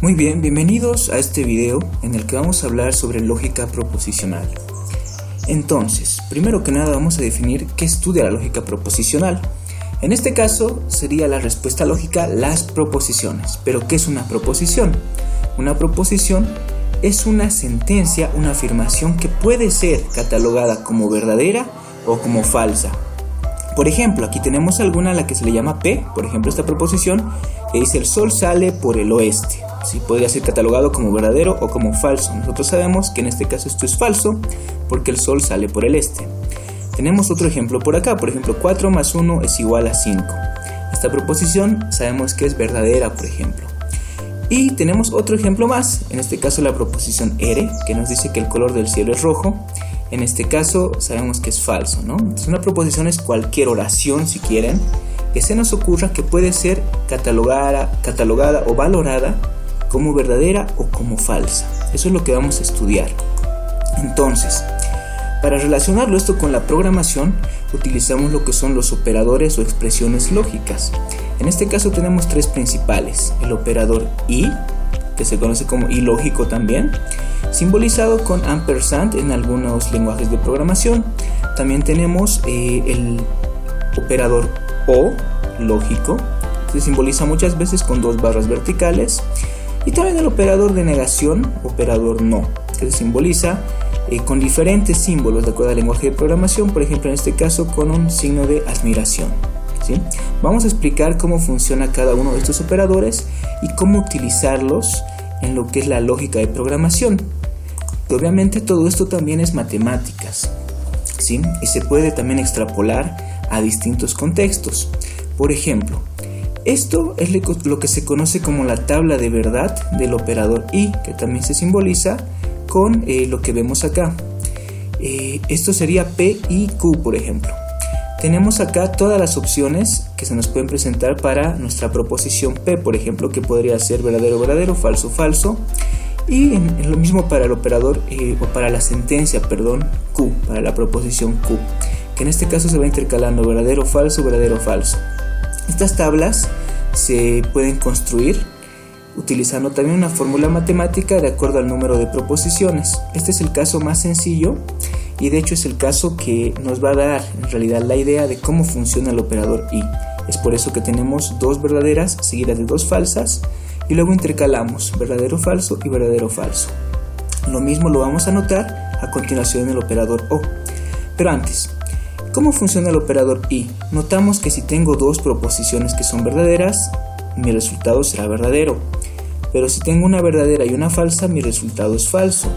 Muy bien, bienvenidos a este video en el que vamos a hablar sobre lógica proposicional. Entonces, primero que nada vamos a definir qué estudia la lógica proposicional. En este caso sería la respuesta lógica las proposiciones. ¿Pero qué es una proposición? Una proposición es una sentencia, una afirmación que puede ser catalogada como verdadera o como falsa. Por ejemplo, aquí tenemos alguna a la que se le llama P, por ejemplo esta proposición que dice el sol sale por el oeste. Sí, podría ser catalogado como verdadero o como falso. Nosotros sabemos que en este caso esto es falso porque el sol sale por el este. Tenemos otro ejemplo por acá, por ejemplo 4 más 1 es igual a 5. Esta proposición sabemos que es verdadera, por ejemplo. Y tenemos otro ejemplo más, en este caso la proposición R, que nos dice que el color del cielo es rojo. En este caso sabemos que es falso, ¿no? Entonces una proposición es cualquier oración, si quieren, que se nos ocurra que puede ser catalogada o valorada como verdadera o como falsa. Eso es lo que vamos a estudiar. Entonces, para relacionarlo esto con la programación, utilizamos lo que son los operadores o expresiones lógicas. En este caso tenemos tres principales: el operador y, que se conoce como y lógico también, simbolizado con ampersand en algunos lenguajes de programación. También tenemos el operador o lógico, que se simboliza muchas veces con dos barras verticales. Y también el operador de negación, operador no, que se simboliza con diferentes símbolos de acuerdo al lenguaje de programación, por ejemplo en este caso con un signo de admiración. ¿Sí? Vamos a explicar cómo funciona cada uno de estos operadores y cómo utilizarlos en lo que es la lógica de programación. Obviamente todo esto también es matemáticas, ¿sí? Y se puede también extrapolar a distintos contextos. Por ejemplo, esto es lo que se conoce como la tabla de verdad del operador y, que también se simboliza con lo que vemos acá. Esto sería P y Q, por ejemplo. Tenemos acá todas las opciones que se nos pueden presentar para nuestra proposición P, por ejemplo, que podría ser verdadero, verdadero, falso, falso. Y en lo mismo para el operador, o para la sentencia, perdón, Q, para la proposición Q, que en este caso se va intercalando verdadero, falso, verdadero, falso. Estas tablas se pueden construir utilizando también una fórmula matemática de acuerdo al número de proposiciones. Este es el caso más sencillo y de hecho es el caso que nos va a dar en realidad la idea de cómo funciona el operador y. Es por eso que tenemos dos verdaderas seguidas de dos falsas y luego intercalamos verdadero, falso y verdadero, falso. Lo mismo lo vamos a notar a continuación en el operador o. Pero antes, ¿cómo funciona el operador y? Notamos que si tengo dos proposiciones que son verdaderas, mi resultado será verdadero. Pero si tengo una verdadera y una falsa, mi resultado es falso.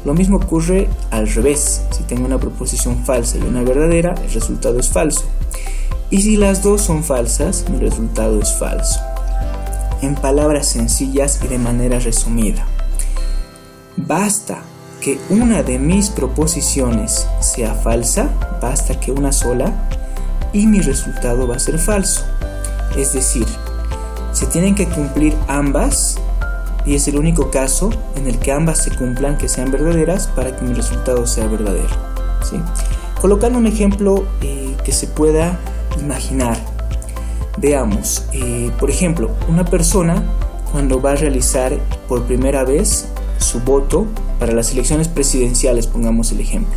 Lo mismo ocurre al revés. Si tengo una proposición falsa y una verdadera, el resultado es falso. Y si las dos son falsas, mi resultado es falso. En palabras sencillas y de manera resumida, basta que una de mis proposiciones sea falsa, basta que una sola, y mi resultado va a ser falso. Es decir, se tienen que cumplir ambas, y es el único caso en el que ambas se cumplan, que sean verdaderas, para que mi resultado sea verdadero. ¿Sí? Colocando un ejemplo que se pueda imaginar. Veamos, por ejemplo, una persona cuando va a realizar por primera vez su voto para las elecciones presidenciales, pongamos el ejemplo.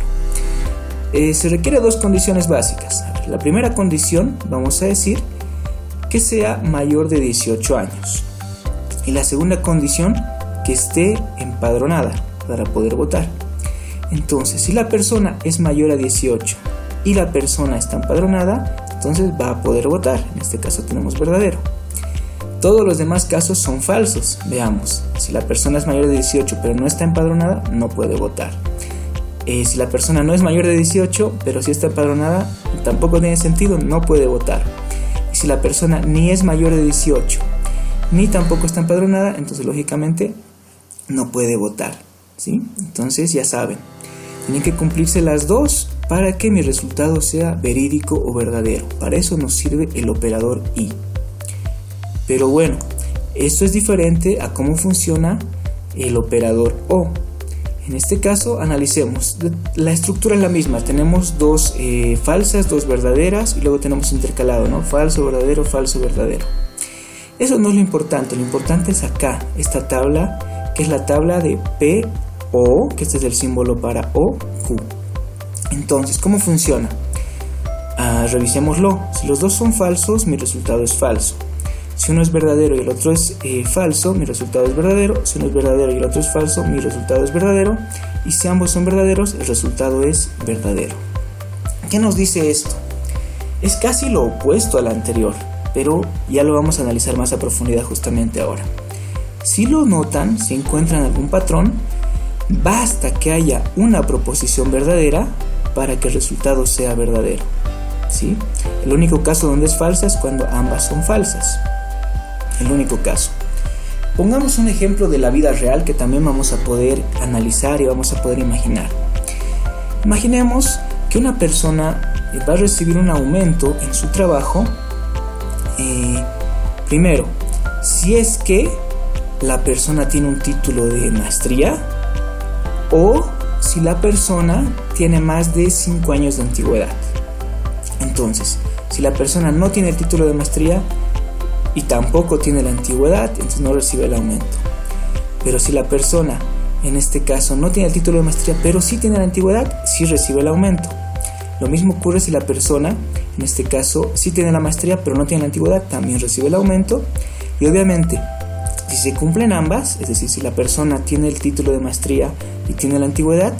Se requiere dos condiciones básicas. La primera condición, vamos a decir, que sea mayor de 18 años. Y la segunda condición, que esté empadronada para poder votar. Entonces, si la persona es mayor a 18 y la persona está empadronada, entonces va a poder votar. En este caso tenemos verdadero. Todos los demás casos son falsos. Veamos, si la persona es mayor de 18 pero no está empadronada, no puede votar. Si la persona no es mayor de 18 pero sí está empadronada, tampoco tiene sentido, no puede votar. Y si la persona ni es mayor de 18 ni tampoco está empadronada, entonces lógicamente no puede votar, ¿sí? Entonces ya saben, tienen que cumplirse las dos para que mi resultado sea verídico o verdadero. Para eso nos sirve el operador y. Pero bueno, esto es diferente a cómo funciona el operador o. En este caso analicemos, la estructura es la misma, tenemos dos falsas, dos verdaderas y luego tenemos intercalado, ¿no? Falso, verdadero, falso, verdadero. Eso no es lo importante es acá, esta tabla, que es la tabla de P, O, que este es el símbolo para O, Q. Entonces, ¿cómo funciona? Revisémoslo. Si los dos son falsos, mi resultado es falso. Si uno es verdadero y el otro es falso, mi resultado es verdadero. Si uno es verdadero y el otro es falso, mi resultado es verdadero. Y si ambos son verdaderos, el resultado es verdadero. ¿Qué nos dice esto? Es casi lo opuesto al anterior, pero ya lo vamos a analizar más a profundidad justamente ahora. Si lo notan, si encuentran algún patrón, basta que haya una proposición verdadera para que el resultado sea verdadero, ¿sí? El único caso donde es falsa es cuando ambas son falsas. El único caso. Pongamos un ejemplo de la vida real que también vamos a poder analizar y vamos a poder imaginar. Imaginemos que una persona va a recibir un aumento en su trabajo. Primero, si es que la persona tiene un título de maestría o si la persona tiene más de 5 años de antigüedad. Entonces, si la persona no tiene el título de maestría y tampoco tiene la antigüedad, entonces no recibe el aumento. Pero si la persona, en este caso, no tiene el título de maestría, pero sí tiene la antigüedad, sí recibe el aumento. Lo mismo ocurre si la persona, en este caso, sí tiene la maestría, pero no tiene la antigüedad, también recibe el aumento. Y obviamente, si se cumplen ambas, es decir, si la persona tiene el título de maestría y tiene la antigüedad,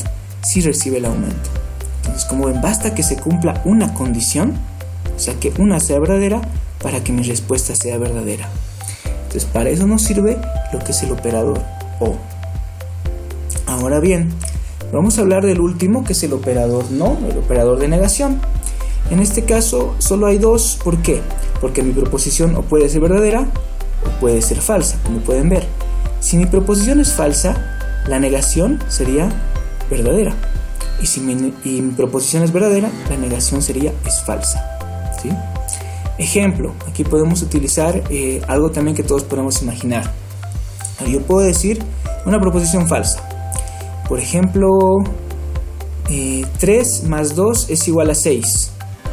sí recibe el aumento. Entonces, como ven, basta que se cumpla una condición, o sea, que una sea verdadera, para que mi respuesta sea verdadera. Entonces, para eso nos sirve lo que es el operador O. Ahora bien, vamos a hablar del último, que es el operador no, el operador de negación. En este caso, solo hay dos. ¿Por qué? Porque mi proposición o puede ser verdadera o puede ser falsa, como pueden ver. Si mi proposición es falsa, la negación sería verdadera. Y si mi proposición es verdadera, la negación sería es falsa, ¿sí? Ejemplo, aquí podemos utilizar algo también que todos podemos imaginar. Yo puedo decir una proposición falsa. Por ejemplo, 3 más 2 es igual a 6.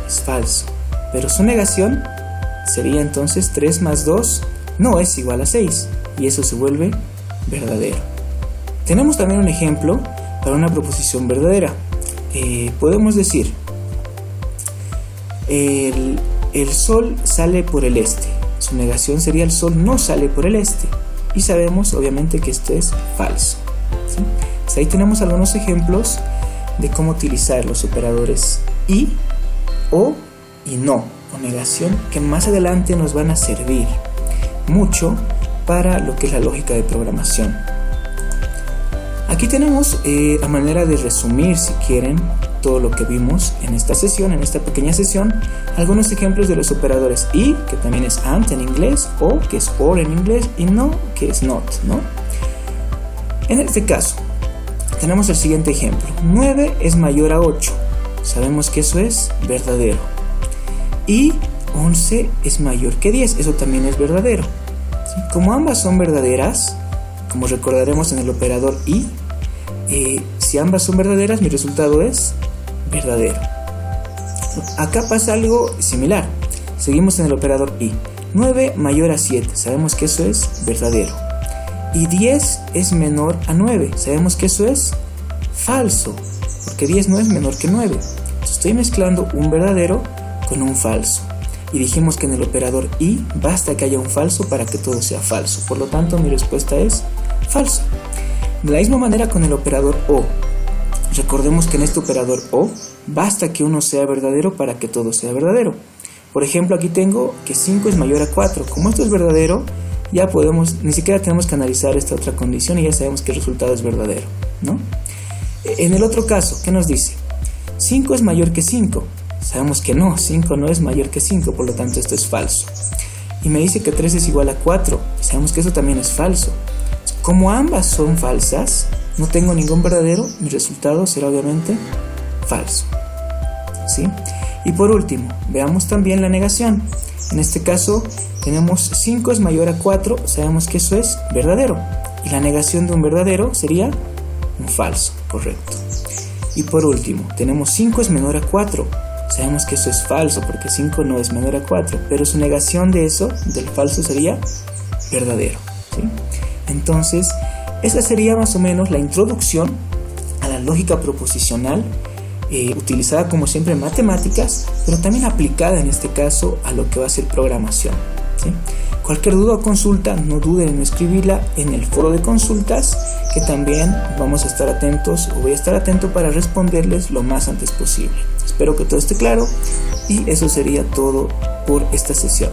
Es falso. Pero su negación sería entonces 3 más 2 no es igual a 6. Y eso se vuelve verdadero. Tenemos también un ejemplo para una proposición verdadera. Podemos decir el sol sale por el este. Su negación sería el sol no sale por el este. Y sabemos obviamente que esto es falso, ¿sí? Pues ahí tenemos algunos ejemplos de cómo utilizar los operadores y, o y no, o negación, que más adelante nos van a servir mucho para lo que es la lógica de programación. Aquí tenemos a manera de resumir, si quieren, todo lo que vimos en esta sesión, en esta pequeña sesión, algunos ejemplos de los operadores y, que también es and en inglés, o, que es or en inglés, y no, que es not, ¿no? En este caso, tenemos el siguiente ejemplo. 9 es mayor a 8. Sabemos que eso es verdadero. Y 11 es mayor que 10. Eso también es verdadero, ¿sí? Como ambas son verdaderas, como recordaremos en el operador y, si ambas son verdaderas, mi resultado es verdadero. Acá pasa algo similar. Seguimos en el operador y. 9 mayor a 7. Sabemos que eso es verdadero. Y 10 es menor a 9. Sabemos que eso es falso, porque 10 no es menor que 9. Entonces estoy mezclando un verdadero con un falso. Y dijimos que en el operador y basta que haya un falso para que todo sea falso. Por lo tanto, mi respuesta es falso. De la misma manera con el operador o. Recordemos que en este operador o basta que uno sea verdadero para que todo sea verdadero. Por ejemplo, aquí tengo que 5 es mayor a 4. Como esto es verdadero, ya podemos, ni siquiera tenemos que analizar esta otra condición y ya sabemos que el resultado es verdadero, ¿no? En el otro caso, ¿qué nos dice? 5 es mayor que 5. Sabemos que no, 5 no es mayor que 5, por lo tanto esto es falso. Y me dice que 3 es igual a 4. Sabemos que eso también es falso. Como ambas son falsas, no tengo ningún verdadero, mi resultado será obviamente falso, ¿sí? Y por último, veamos también la negación. En este caso tenemos 5 es mayor a 4, sabemos que eso es verdadero. Y la negación de un verdadero sería un falso, correcto. Y por último, tenemos 5 es menor a 4. sabemos que eso es falso porque 5 no es menor a 4, pero su negación de eso, del falso, sería verdadero, ¿sí? Entonces, esa sería más o menos la introducción a la lógica proposicional, utilizada como siempre en matemáticas, pero también aplicada en este caso a lo que va a ser programación, ¿sí? Cualquier duda o consulta, no duden en escribirla en el foro de consultas, que también vamos a estar atentos, o voy a estar atento para responderles lo más antes posible. Espero que todo esté claro y eso sería todo por esta sesión.